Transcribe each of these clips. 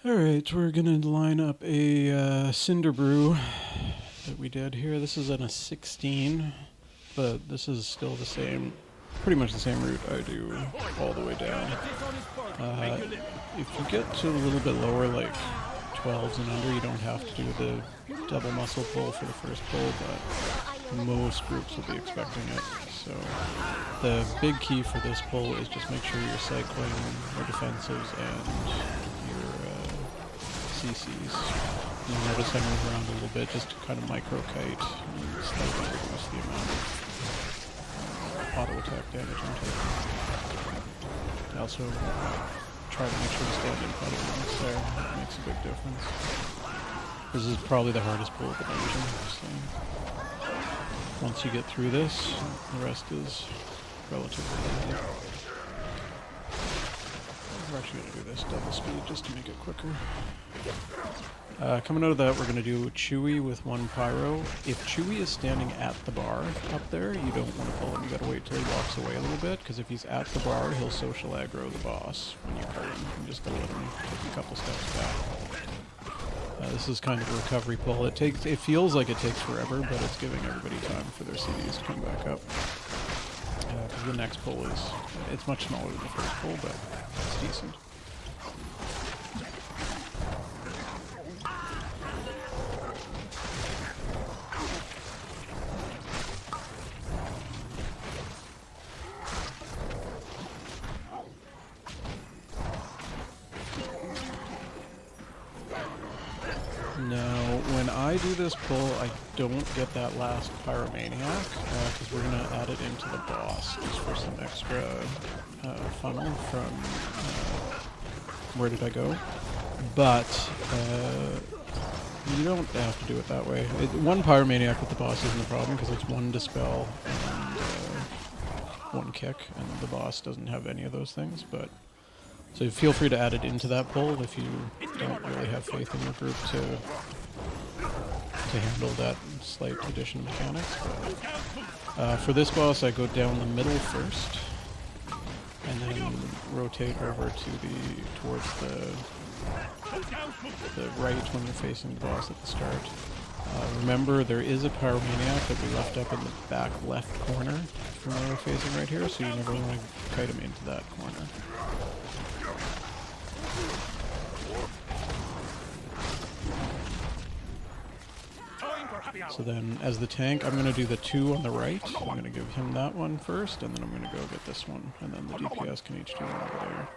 Alright, we're gonna line up a Cinderbrew that we did here. This is in a 16, but this is still the same, pretty much the same route I do all the way down. If you get to a little bit lower, like 12s and under, you don't have to do the double muscle pull for the first pull, but most groups will be expecting it. So the big key for this pull is just make sure you're cycling your defensives and your CCs. You'll notice I move around a little bit just to kind of micro kite and slightly reduce the amount of auto attack damage I'm taking. I also try to make sure to stand in front of them there. That makes a big difference. This is probably the hardest pull of the dungeon. So once you get through this, the rest is relatively easy. We're actually going to do this double speed just to make it quicker. Coming out of that, we're going to do Chewy with one pyro. If Chewy is standing at the bar up there, you don't want to pull him. You got to wait till he walks away a little bit, because if he's at the bar, he'll social aggro the boss when you pull him. You just got to let him take a couple steps back. This is kind of a recovery pull. It feels like it takes forever, but it's giving everybody time for their CDs to come back up. Because the next pull it's much smaller than the first pull, but it's decent. Now, when I do this pull, I don't get that last Pyromaniac, because we're going to add it into the boss, just for some extra funnel from... where did I go? But, you don't have to do it that way. One Pyromaniac with the boss isn't a problem, because it's one Dispel and one Kick, and the boss doesn't have any of those things, but... So feel free to add it into that pull if you don't really have faith in your group to handle that slight addition mechanics. But, for this boss, I go down the middle first, and then rotate over to towards the right when you're facing the boss at the start. Remember, there is a Pyromaniac that we left up in the back left corner from where we're facing right here, so you never want to kite him into that corner. So then, as the tank, I'm going to do the 2 on the right. I'm going to give him that one first, and then I'm going to go get this one, and then the DPS can each do one over there.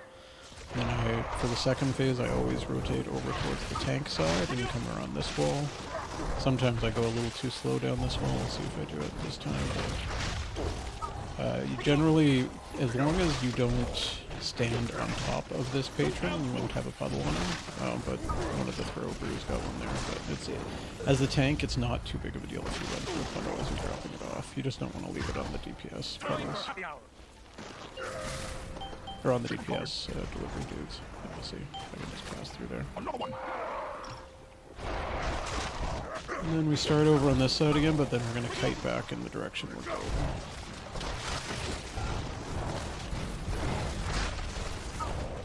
And then for the second phase, I always rotate over towards the tank side and come around this wall. Sometimes I go a little too slow down this wall. Let's see if I do it this time. You generally, as long as you don't stand on top of this patron, you won't have a puddle on him. But one of the throw brews got one there. But as the tank, it's not too big of a deal if you run through a puddle as you're dropping it off. You just don't want to leave it on the DPS puddles. Or on the DPS delivery dudes. Let's see if I can just pass through there. And then we start over on this side again, but then we're going to kite back in the direction we're going.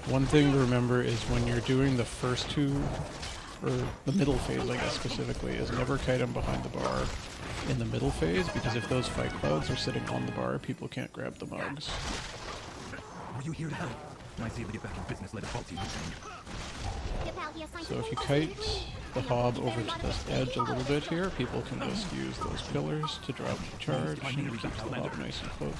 One thing to remember is when you're doing the first two, or the middle phase I guess specifically, is never kite them behind the bar in the middle phase, because if those fight clouds are sitting on the bar, people can't grab the mugs. Are you here to help? I see that get back in business, let it fall to you. So if you kite the hob over to this edge a little bit here, people can just use those pillars to drop the charge and keep the hob nice and close.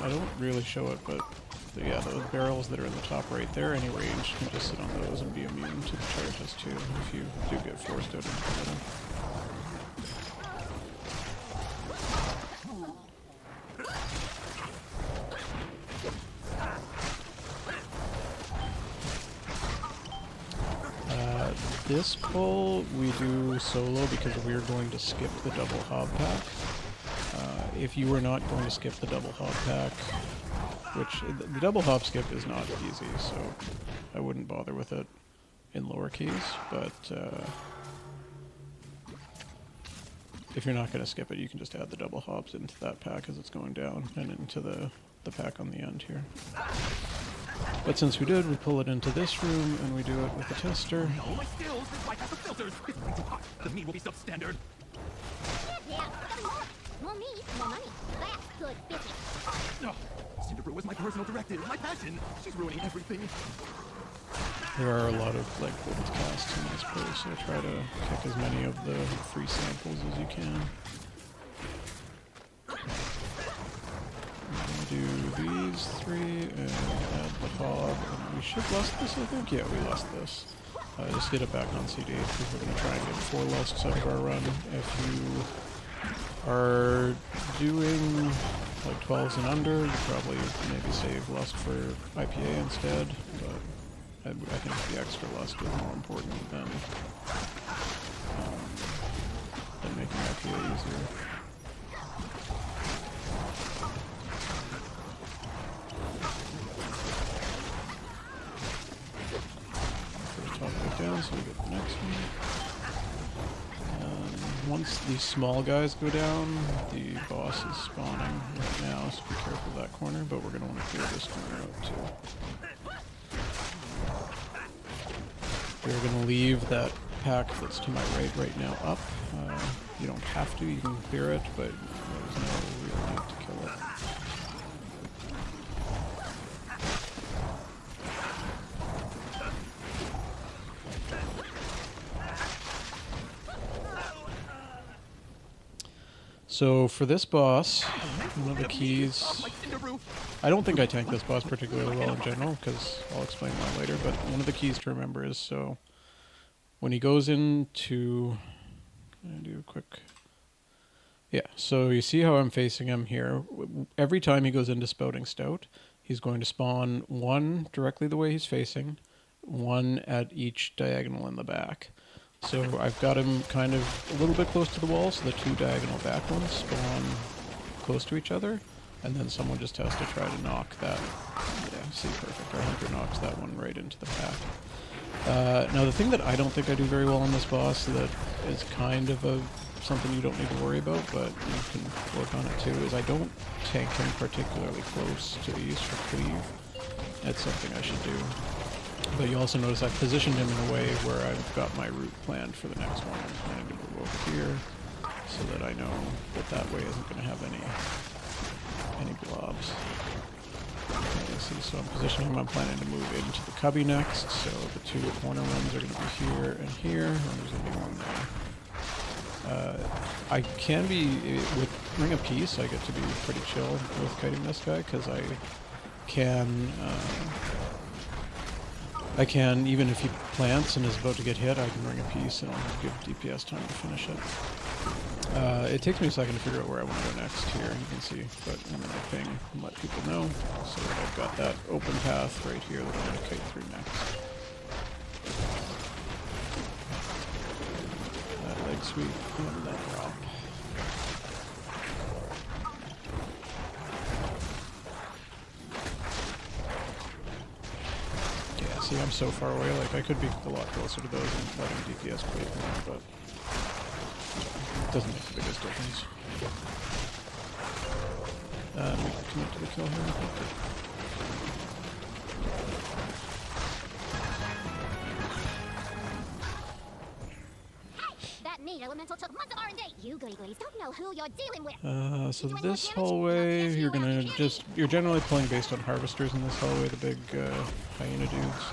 I don't really show it, but yeah, those barrels that are in the top right there, any range can just sit on those and be immune to the charges too, if you do get forced out into the middle. This pull we do solo because we're going to skip the double hob pack. If you were not going to skip the double hob pack, which the double hob skip is not easy, so I wouldn't bother with it in lower keys, but if you're not going to skip it, you can just add the double hops into that pack as it's going down and into the pack on the end here. But since we did, we pull it into this room and we do it with the tester. All my skills, bypass the filters. It's way too hot. The meat will be substandard. Yeah, more meat, more money. That's good business. Oh, Cinderbrew was my personal directive, my passion. She's ruining everything. There are a lot of like gold casts in this place, so try to kick as many of the free samples as you can. Do these three and add the hob, and we should lust this, I think? Yeah, we lust this. Just get it back on CD because we're going to try and get 4 lusts out of our run. If you are doing like 12s and under, you probably maybe save lust for IPA instead, but I think the extra lust is more important than making IPA easier. Down, so we get the next one. Once these small guys go down, the boss is spawning right now, so be careful of that corner, but we're going to want to clear this corner out too. We're going to leave that pack that's to my right now up. You don't have to, you can clear it, but there's no real need to kill it. So for this boss, one of the keys, I don't think I tank this boss particularly well in general, because I'll explain why later, but one of the keys to remember is, so when he goes into, I'm going to do a quick, yeah, so you see how I'm facing him here. Every time he goes into Spouting Stout, he's going to spawn 1 directly the way he's facing, 1 at each diagonal in the back. So I've got him kind of a little bit close to the wall, so the 2 diagonal back ones spawn close to each other, and then someone just has to try to knock that. Yeah, see, perfect. Our hunter knocks that one right into the pack. Now the thing that I don't think I do very well on this boss, that is kind of something you don't need to worry about, but you can work on it too, is I don't tank him particularly close to these for cleave. That's something I should do. But you also notice I've positioned him in a way where I've got my route planned for the next one. I'm planning to move over here so that I know that way isn't going to have any blobs. Okay, see, so I'm positioning him. I'm planning to move into the cubby next, so the 2 corner ones are going to be here and here, and there's going to be one there. I can be, with Ring of Peace, I get to be pretty chill with kiting this guy, because I can, even if he plants and is about to get hit, I can Ring a Piece and I'll give DPS time to finish it. It takes me a second to figure out where I want to go next here, you can see, but I'm going to ping and let people know, so that I've got that open path right here that I'm going to kite through next. That leg sweep and that drop. See, I'm so far away, like I could be a lot closer to those and letting DPS play more, but it doesn't make the biggest difference. We can commit to the kill here, I think. That meat elemental took months of R&D. You goody goodies don't know who you're dealing with. So this hallway, you're generally playing based on harvesters in this hallway, the big hyena dudes,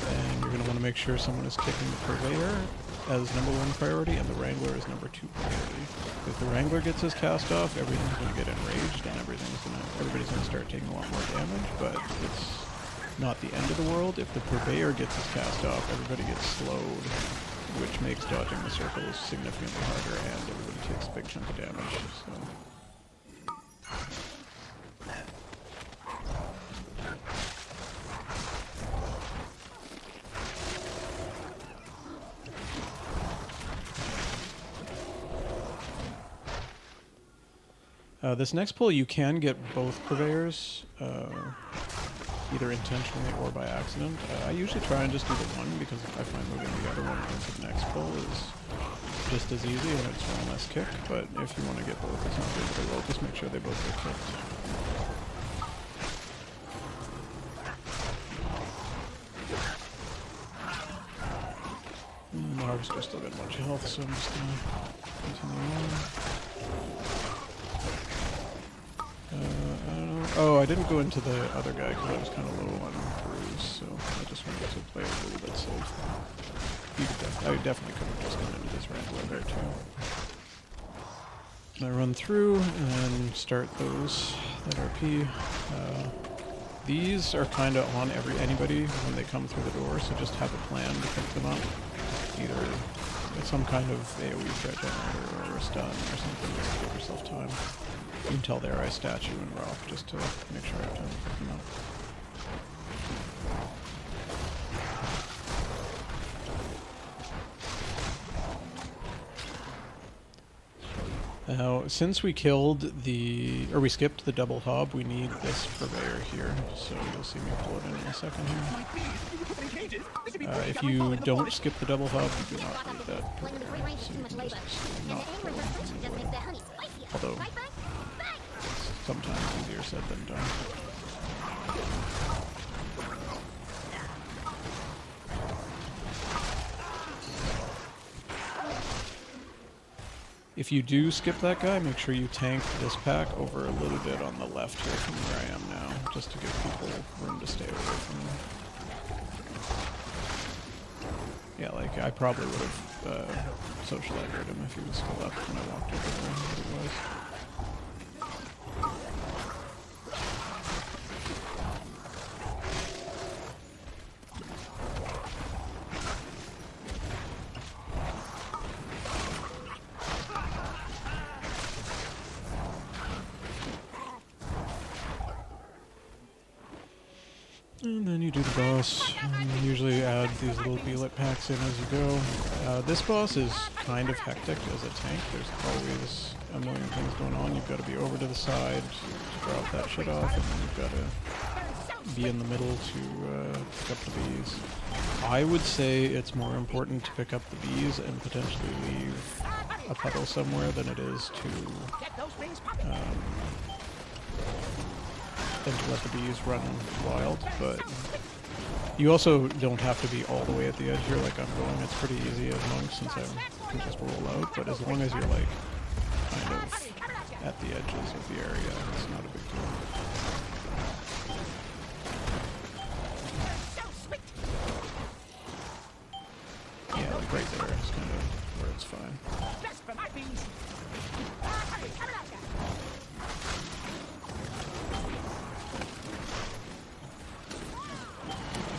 and you're going to want to make sure someone is kicking the purveyor as #1 priority and the wrangler is #2 priority. If the wrangler gets his cast off, everything's going to get enraged and everybody's going to start taking a lot more damage, but it's not the end of the world. If the purveyor gets his cast off, everybody gets slowed, which makes dodging the circles significantly harder, and everybody takes a big chunk of damage. So. This next pull, you can get both purveyors, either intentionally or by accident. I usually try and just do the one because I find moving the other one into the next pull is just as easy and it's one less kick, but if you want to get both, it's not the end of the world. Just make sure they both get kicked. And the harvester still got a bunch of health, so I'm just gonna continue on. I don't know. Oh, I didn't go into the other guy because I was kind of low on brews, so I just wanted to play a little bit safe. I definitely could have just gone into this rambler there too. And I run through and start those that are P. These are kind of on anybody when they come through the door, so just have a plan to pick them up. Either some kind of AoE threat generator or a stun or something, just to give yourself time. You can tell there I statue and rock just to make sure I have time to pick them up. Now, since we killed we skipped the double hob, we need this purveyor here, so you'll see me pull it in a second here. If you don't skip the double hob, you do not need that purveyor, so you can just not pull it anyway. Although, it's sometimes easier said than done. If you do skip that guy, make sure you tank this pack over a little bit on the left here from where I am now, just to give people room to stay away from me. Yeah, like, I probably would have social aggroed him if he was still up when I walked over there, but it was. And then you do the boss, and you usually add these little beelet packs in as you go. This boss is kind of hectic as a tank. There's always a million things going on. You've got to be over to the side to drop that shit off, and then you've got to be in the middle to pick up the bees. I would say it's more important to pick up the bees and potentially leave a puddle somewhere than it is to let the bees run wild, but you also don't have to be all the way at the edge here like I'm going. It's pretty easy as monk since I can just roll out, but as long as you're like kind of at the edges of the area, it's not a big deal. Yeah, like right there is kind of where it's fine.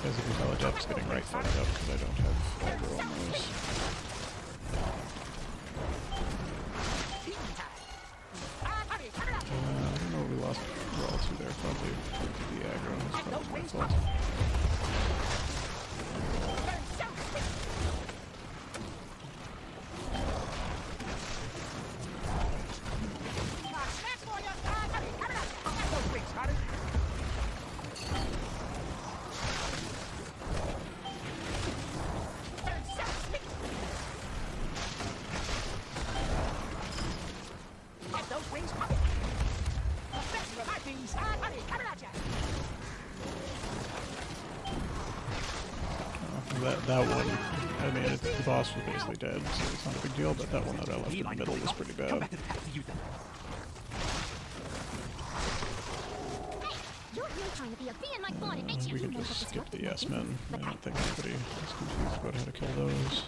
As you can tell, Adept's getting right fucked up because I don't have aggro on those. I don't know what we lost well to there, probably the aggro. It's probably my fault. That one, I mean, the boss was basically dead, so it's not a big deal, but that one that I left in the middle was pretty bad. We can just skip the yes-men. I don't think anybody is confused about how to kill those.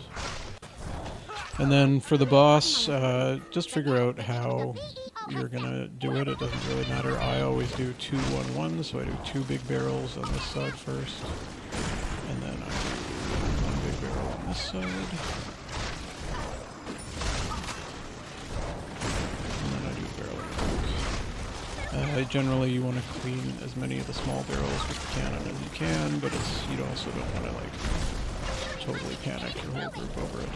And then for the boss, just figure out how you're gonna do it. It doesn't really matter. I always do 2-1-1, so I do 2 big barrels on this side first, and then I do 1 big barrel on this side, and then I do barrel in the back. Generally, you want to clean as many of the small barrels with the cannon as you can, but you also don't want to like totally panic your whole group over it.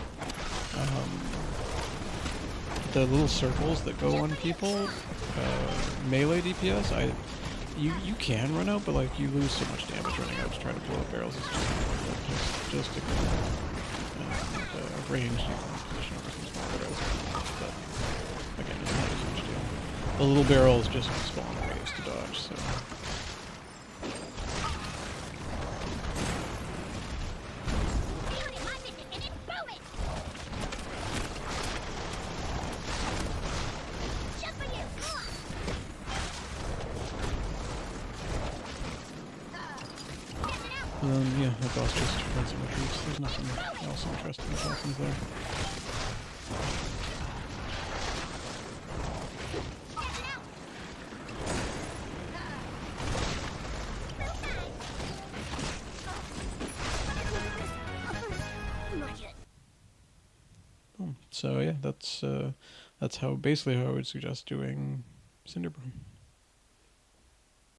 The little circles that go on people, melee DPS, you can run out, but like you lose so much damage running out to try to blow up barrels. It's just ignore it. Range, you can position over some small The little barrels just spawn ways to dodge, so... My business and it's booming! Just for you! And then, yeah, the boss just runs and retreats. There's nothing else interesting that happens there. Boom. So yeah, that's how basically how I would suggest doing Cinderbrew.